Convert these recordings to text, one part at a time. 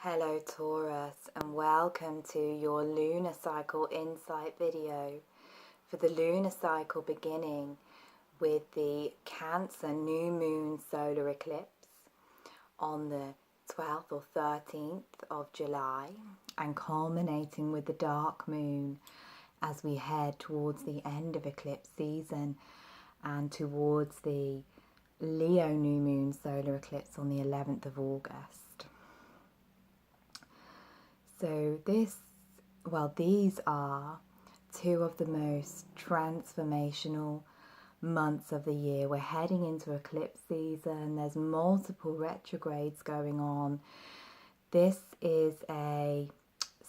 Hello Taurus, and welcome to your Lunar Cycle Insight video for the Lunar Cycle beginning with the Cancer New Moon Solar Eclipse on the 12th or 13th of July and culminating with the Dark Moon as we head towards the end of eclipse season and towards the Leo New Moon Solar Eclipse on the 11th of August. So these are two of the most transformational months of the year. We're heading into eclipse season. There's multiple retrogrades going on. This is a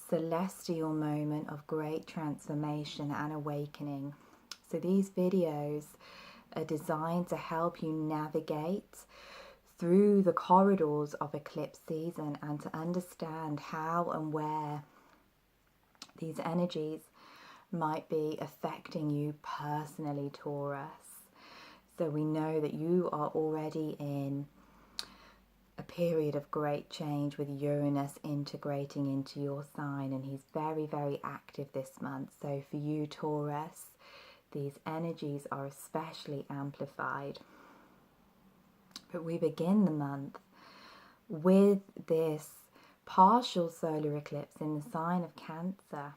celestial moment of great transformation and awakening. So these videos are designed to help you navigate through the corridors of eclipse season and to understand how and where these energies might be affecting you personally, Taurus. So we know that you are already in a period of great change with Uranus integrating into your sign, and he's very, very active this month. So for you, Taurus, these energies are especially amplified. But we begin the month with this partial solar eclipse in the sign of Cancer,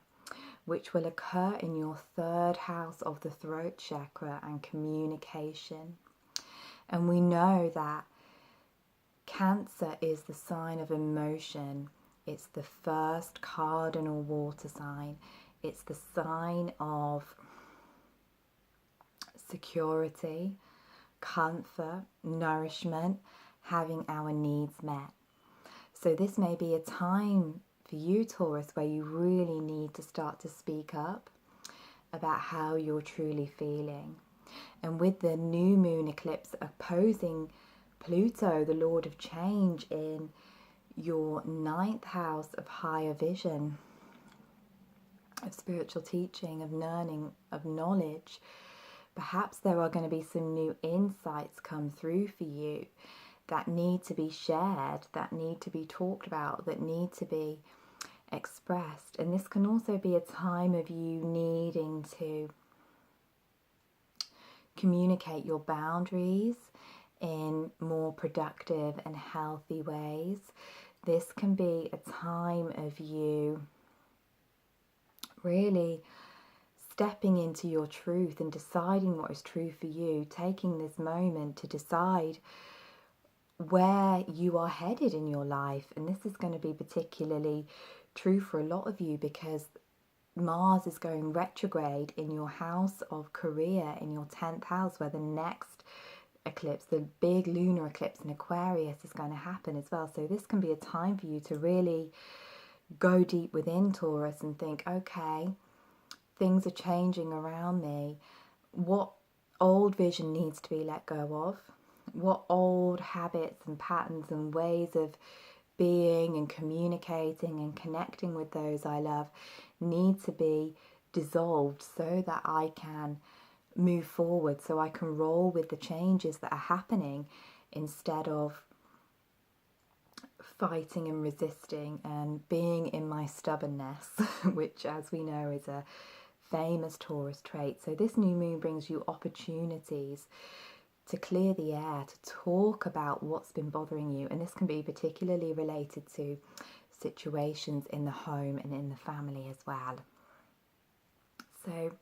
which will occur in your third house of the throat chakra and communication. And we know that Cancer is the sign of emotion. It's the first cardinal water sign. It's the sign of security, comfort, nourishment, having our needs met. So this may be a time for you, Taurus, where you really need to start to speak up about how you're truly feeling. And with the new moon eclipse opposing Pluto, the Lord of Change, in your 9th house of higher vision, of spiritual teaching, of learning, of knowledge, perhaps there are going to be some new insights come through for you that need to be shared, that need to be talked about, that need to be expressed. And this can also be a time of you needing to communicate your boundaries in more productive and healthy ways. This can be a time of you really stepping into your truth and deciding what is true for you, taking this moment to decide where you are headed in your life. And this is going to be particularly true for a lot of you because Mars is going retrograde in your house of career, in your 10th house, where the next eclipse, the big lunar eclipse in Aquarius, is going to happen as well. So this can be a time for you to really go deep within, Taurus, and think, okay, things are changing around me. What old vision needs to be let go of? What old habits and patterns and ways of being and communicating and connecting with those I love need to be dissolved so that I can move forward, so I can roll with the changes that are happening instead of fighting and resisting and being in my stubbornness, which, as we know, is a famous Taurus trait. So this new moon brings you opportunities to clear the air, to talk about what's been bothering you. And this can be particularly related to situations in the home and in the family as well. So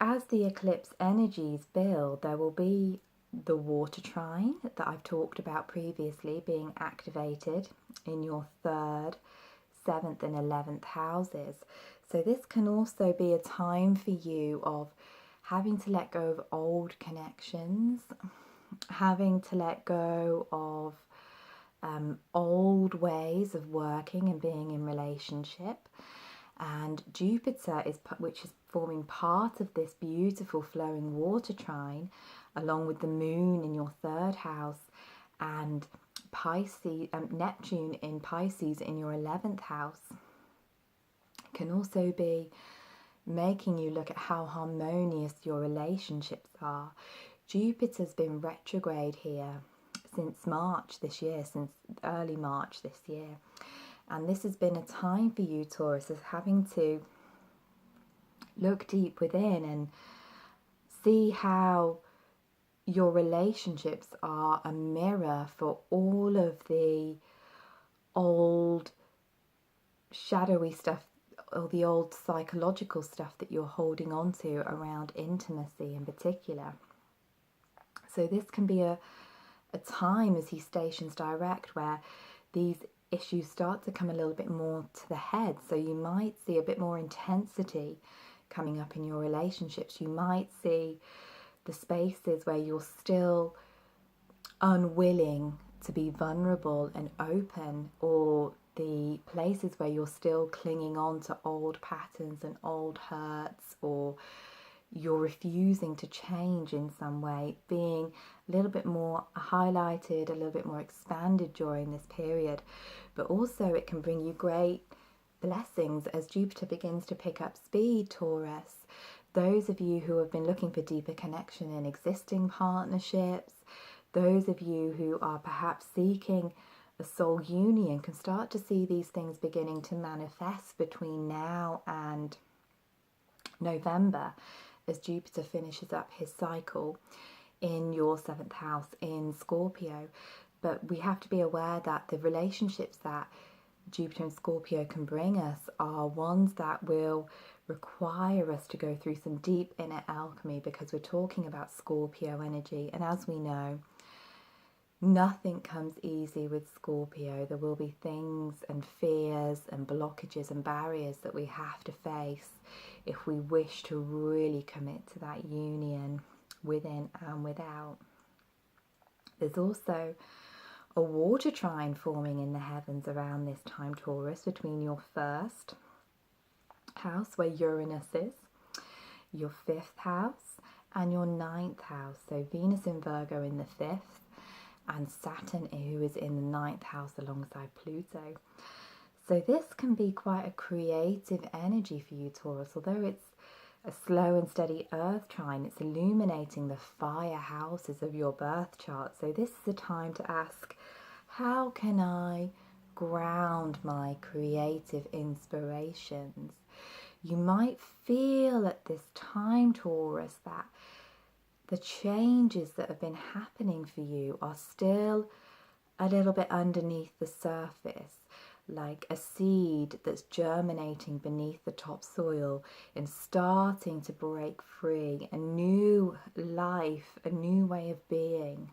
as the eclipse energies build, there will be the water trine that I've talked about previously being activated in your 3rd, 7th and 11th houses. So this can also be a time for you of having to let go of old connections, having to let go of old ways of working and being in relationship. And Jupiter, which is forming part of this beautiful flowing water trine, along with the moon in your 3rd house and Pisces, Neptune in Pisces in your 11th house, can also be making you look at how harmonious your relationships are. Jupiter's been retrograde here since March this year, since early March this year. And this has been a time for you, Taurus, of having to look deep within and see how your relationships are a mirror for all of the old shadowy stuff, or the old psychological stuff that you're holding on to around intimacy in particular. So this can be a time as he stations direct where these issues start to come a little bit more to the head. So you might see a bit more intensity coming up in your relationships. You might see the spaces where you're still unwilling to be vulnerable and open, or the places where you're still clinging on to old patterns and old hurts, or you're refusing to change in some way, being a little bit more highlighted, a little bit more expanded during this period. But also it can bring you great blessings as Jupiter begins to pick up speed, Taurus. Those of you who have been looking for deeper connection in existing partnerships, those of you who are perhaps seeking a soul union, can start to see these things beginning to manifest between now and November, as Jupiter finishes up his cycle in your 7th house in Scorpio. But we have to be aware that the relationships that Jupiter and Scorpio can bring us are ones that will require us to go through some deep inner alchemy, because we're talking about Scorpio energy. And as we know, nothing comes easy with Scorpio. There will be things and fears and blockages and barriers that we have to face if we wish to really commit to that union within and without. There's also a water trine forming in the heavens around this time, Taurus, between your 1st house, where Uranus is, your 5th house, and your 9th house. So Venus in Virgo in the 5th, and Saturn, who is in the 9th house alongside Pluto. So this can be quite a creative energy for you, Taurus. Although it's a slow and steady earth trine, it's illuminating the fire houses of your birth chart. So this is a time to ask, how can I ground my creative inspirations? You might feel at this time, Taurus, that the changes that have been happening for you are still a little bit underneath the surface, like a seed that's germinating beneath the topsoil and starting to break free. A new life, a new way of being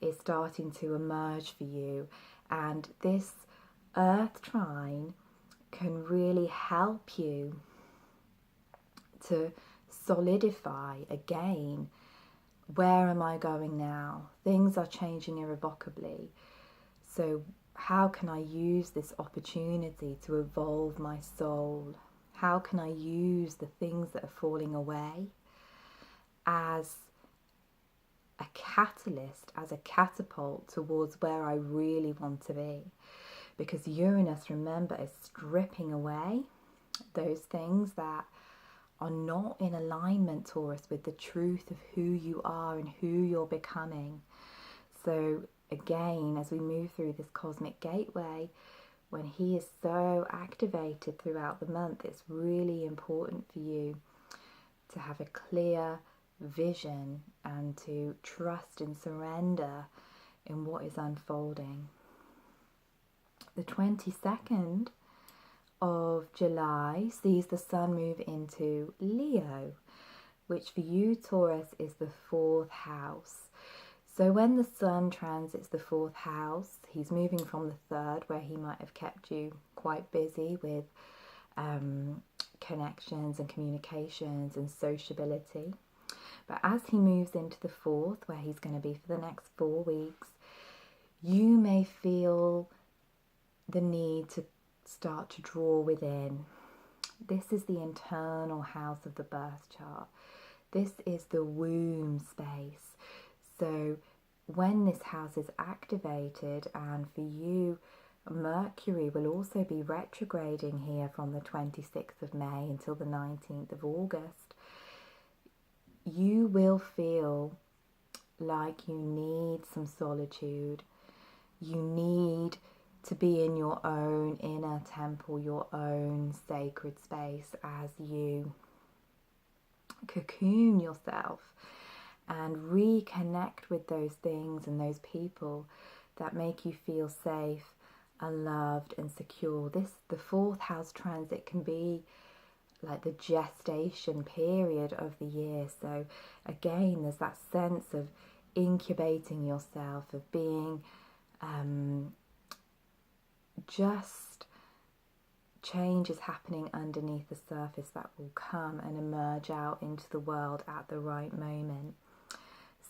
is starting to emerge for you. And this earth trine can really help you to solidify again, where am I going now? Things are changing irrevocably. So how can I use this opportunity to evolve my soul? How can I use the things that are falling away as a catalyst, as a catapult towards where I really want to be? Because Uranus, remember, is stripping away those things that are not in alignment, Taurus, with the truth of who you are and who you're becoming. So again, as we move through this cosmic gateway, when he is so activated throughout the month, it's really important for you to have a clear vision and to trust and surrender in what is unfolding. The 22nd of July sees the sun move into Leo, which for you, Taurus, is the 4th house. So when the sun transits the 4th house, he's moving from the 3rd, where he might have kept you quite busy with connections and communications and sociability. But as he moves into the 4th, where he's going to be for the next 4 weeks, you may feel the need to start to draw within. This is the internal house of the birth chart. This is the womb space. So when this house is activated, and for you, Mercury will also be retrograding here from the 26th of May until the 19th of August, you will feel like you need some solitude. You need to be in your own inner temple, your own sacred space as you cocoon yourself and reconnect with those things and those people that make you feel safe and loved and secure. The fourth house transit can be like the gestation period of the year. So again, there's that sense of incubating yourself, of being just change is happening underneath the surface that will come and emerge out into the world at the right moment.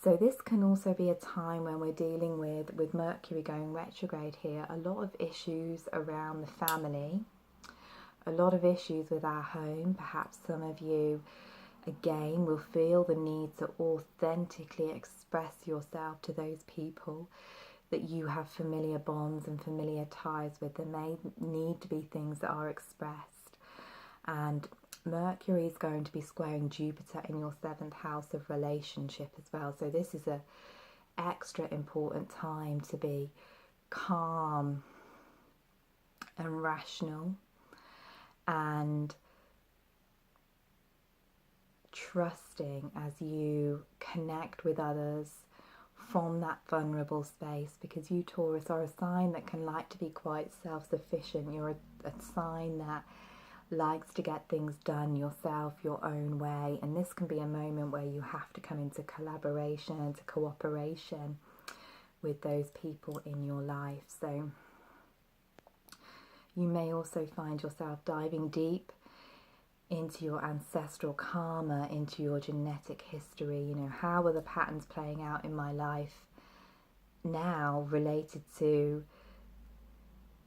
So this can also be a time when we're dealing with Mercury going retrograde here, a lot of issues around the family, a lot of issues with our home. Perhaps some of you, again, will feel the need to authentically express yourself to those people that you have familiar bonds and familiar ties with. There may need to be things that are expressed. And Mercury is going to be squaring Jupiter in your 7th house of relationship as well. So this is an extra important time to be calm and rational and trusting as you connect with others from that vulnerable space, because you, Taurus, are a sign that can like to be quite self-sufficient. You're a sign that likes to get things done yourself, your own way, and this can be a moment where you have to come into collaboration, into cooperation with those people in your life. So you may also find yourself diving deep into your ancestral karma, into your genetic history. You know, how are the patterns playing out in my life now related to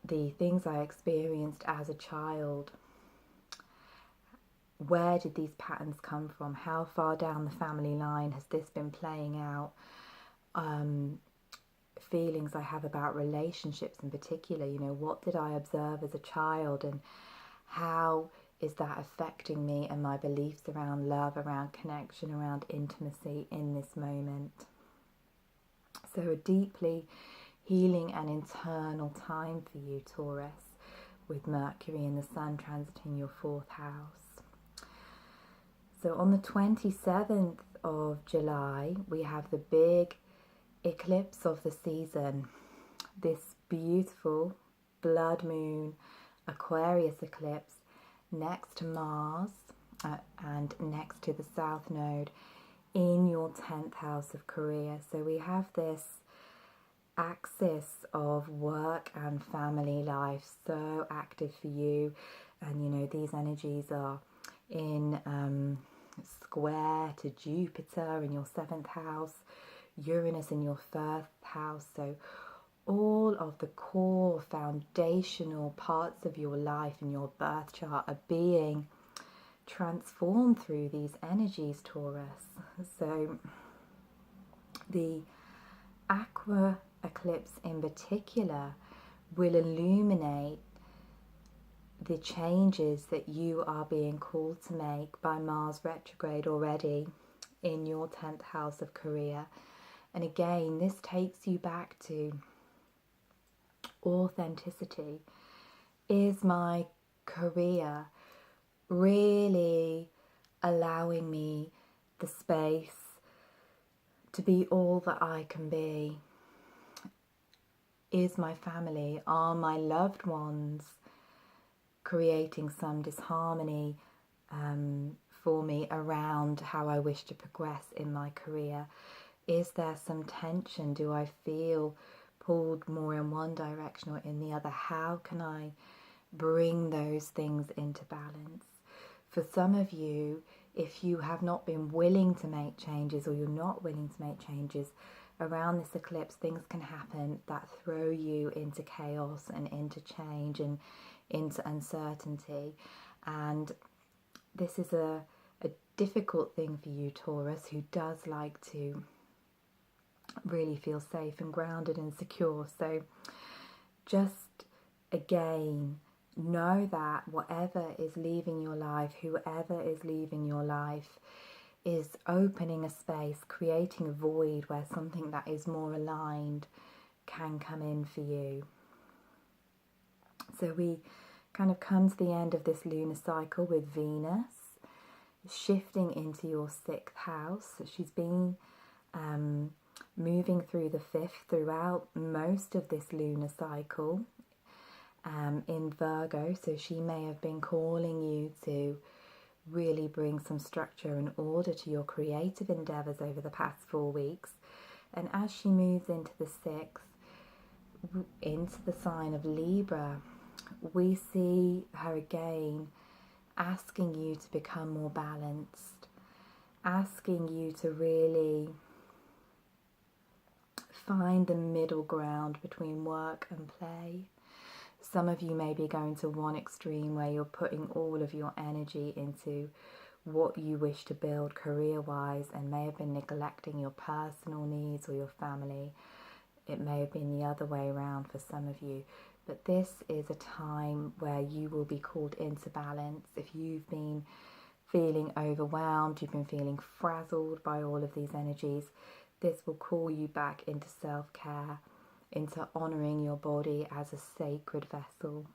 the things I experienced as a child? Where did these patterns come from? How far down the family line has this been playing out? Feelings I have about relationships in particular, you know, what did I observe as a child, and how is that affecting me and my beliefs around love, around connection, around intimacy in this moment? So a deeply healing and internal time for you, Taurus, with Mercury and the Sun transiting your 4th house. So on the 27th of July, we have the big eclipse of the season, this beautiful blood moon Aquarius eclipse next to Mars and next to the South Node in your 10th house of career. So we have this axis of work and family life so active for you, and you know, these energies are in square to Jupiter in your 7th house, Uranus in your 1st house. So all of the core foundational parts of your life and your birth chart are being transformed through these energies, Taurus. So the aqua eclipse in particular will illuminate the changes that you are being called to make by Mars retrograde already in your 10th house of career. And again, this takes you back to authenticity. Is my career really allowing me the space to be all that I can be? Is my family, are my loved ones creating some disharmony for me around how I wish to progress in my career? Is there some tension? Do I feel pulled more in one direction or in the other? How can I bring those things into balance? For some of you, if you have not been willing to make changes, or you're not willing to make changes around this eclipse, things can happen that throw you into chaos and into change and into uncertainty. And this is a difficult thing for you, Taurus, who does like to really feel safe and grounded and secure. So just again, know that whatever is leaving your life, whoever is leaving your life, is opening a space, creating a void where something that is more aligned can come in for you. So we kind of come to the end of this lunar cycle with Venus shifting into your 6th house. So she's been moving through the 5th throughout most of this lunar cycle in Virgo. So she may have been calling you to really bring some structure and order to your creative endeavours over the past 4 weeks. And as she moves into the 6th, into the sign of Libra, we see her again asking you to become more balanced, asking you to really find the middle ground between work and play. Some of you may be going to one extreme where you're putting all of your energy into what you wish to build career-wise and may have been neglecting your personal needs or your family. It may have been the other way around for some of you. But this is a time where you will be called into balance. If you've been feeling overwhelmed, you've been feeling frazzled by all of these energies, this will call you back into self-care, into honouring your body as a sacred vessel.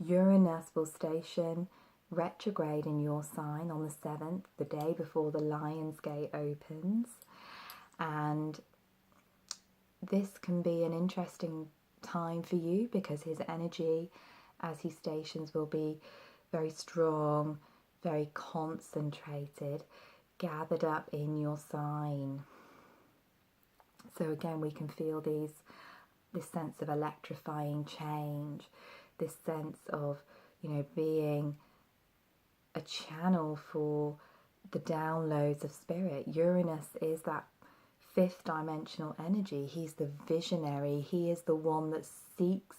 Uranus will station retrograde in your sign on the 7th, the day before the Lion's Gate opens. And this can be an interesting time for you because his energy as he stations will be very strong, very concentrated, gathered up in your sign. So again, we can feel this sense of electrifying change, this sense of, being a channel for the downloads of spirit. Uranus is that 5th dimensional energy. He's the visionary. He is the one that seeks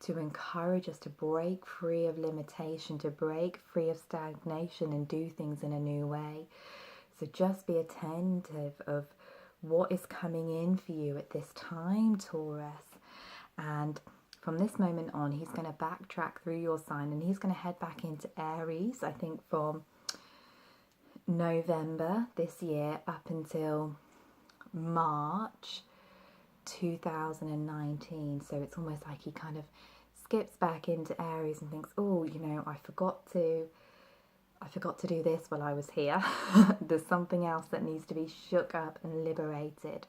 to encourage us to break free of limitation, to break free of stagnation and do things in a new way. So just be attentive of what is coming in for you at this time, Taurus. And from this moment on, he's going to backtrack through your sign and he's going to head back into Aries, I think from November this year up until March 2019. So it's almost like he kind of skips back into Aries and thinks, oh, I forgot to do this while I was here. There's something else that needs to be shook up and liberated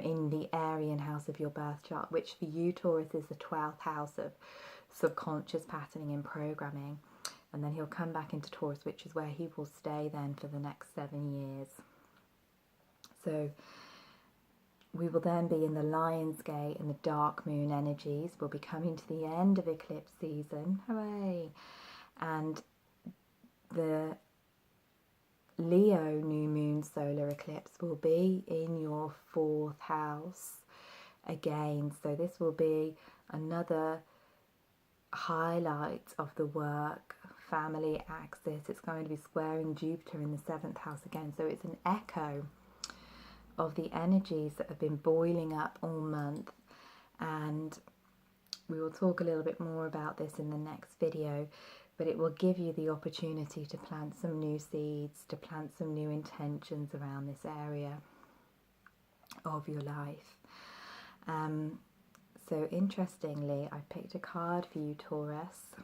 in the Aryan house of your birth chart, which for you, Taurus, is the 12th house of subconscious patterning and programming. And then he'll come back into Taurus, which is where he will stay then for the next 7 years. So we will then be in the Lion's Gate and the dark moon energies. We'll be coming to the end of eclipse season. Hooray! And the Leo new moon solar eclipse will be in your 4th house again. So this will be another highlight of the work family axis. It's going to be squaring Jupiter in the 7th house again. So it's an echo of the energies that have been boiling up all month. And we will talk a little bit more about this in the next video. But it will give you the opportunity to plant some new seeds, to plant some new intentions around this area of your life. So interestingly, I picked a card for you, Taurus,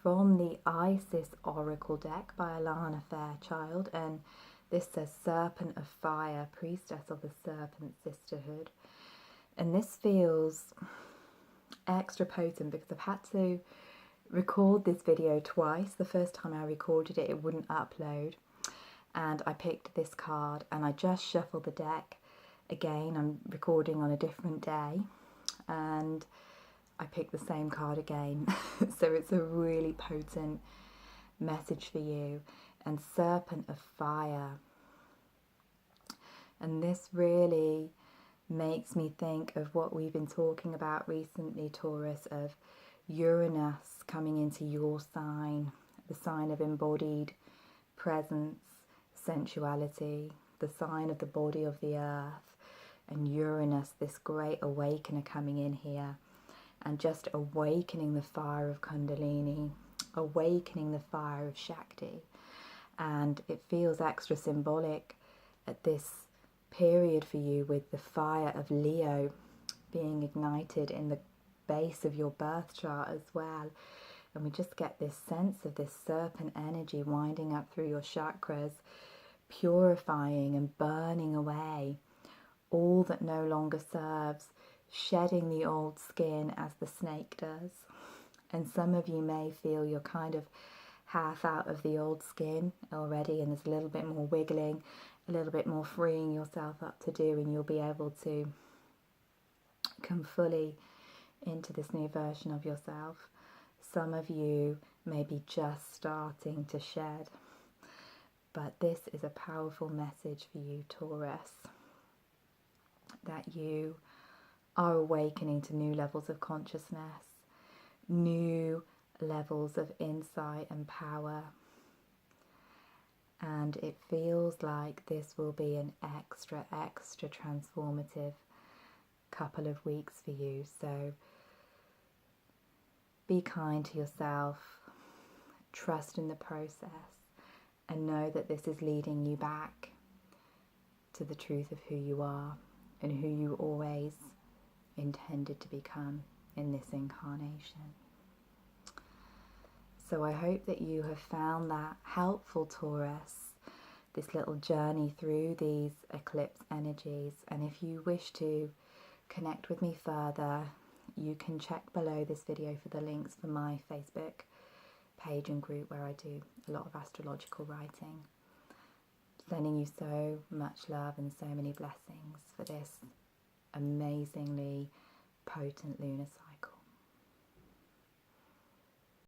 from the Isis Oracle deck by Alana Fairchild. And this says Serpent of Fire, Priestess of the Serpent Sisterhood. And this feels extra potent because I've had to record this video twice. The first time I recorded it, it wouldn't upload, and I picked this card and I just shuffled the deck again. I'm recording on a different day and I picked the same card again. So it's a really potent message for you. And Serpent of Fire, and this really makes me think of what we've been talking about recently, Taurus, of Uranus coming into your sign, the sign of embodied presence, sensuality, the sign of the body of the earth, and Uranus, this great awakener coming in here and just awakening the fire of Kundalini, awakening the fire of Shakti. And it feels extra symbolic at this period for you, with the fire of Leo being ignited in the base of your birth chart as well. And we just get this sense of this serpent energy winding up through your chakras, purifying and burning away all that no longer serves, shedding the old skin as the snake does. And some of you may feel you're kind of half out of the old skin already, and there's a little bit more wiggling, a little bit more freeing yourself up to do, and you'll be able to come fully into this new version of yourself. Some of you may be just starting to shed, but this is a powerful message for you, Taurus, that you are awakening to new levels of consciousness, new levels of insight and power. And it feels like this will be an extra transformative couple of weeks for you. So be kind to yourself, trust in the process, and know that this is leading you back to the truth of who you are and who you always intended to become in this incarnation. So I hope that you have found that helpful, Taurus, this little journey through these eclipse energies. And if you wish to connect with me further, you can check below this video for the links for my Facebook page and group, where I do a lot of astrological writing. Sending you so much love and so many blessings for this amazingly potent lunar cycle.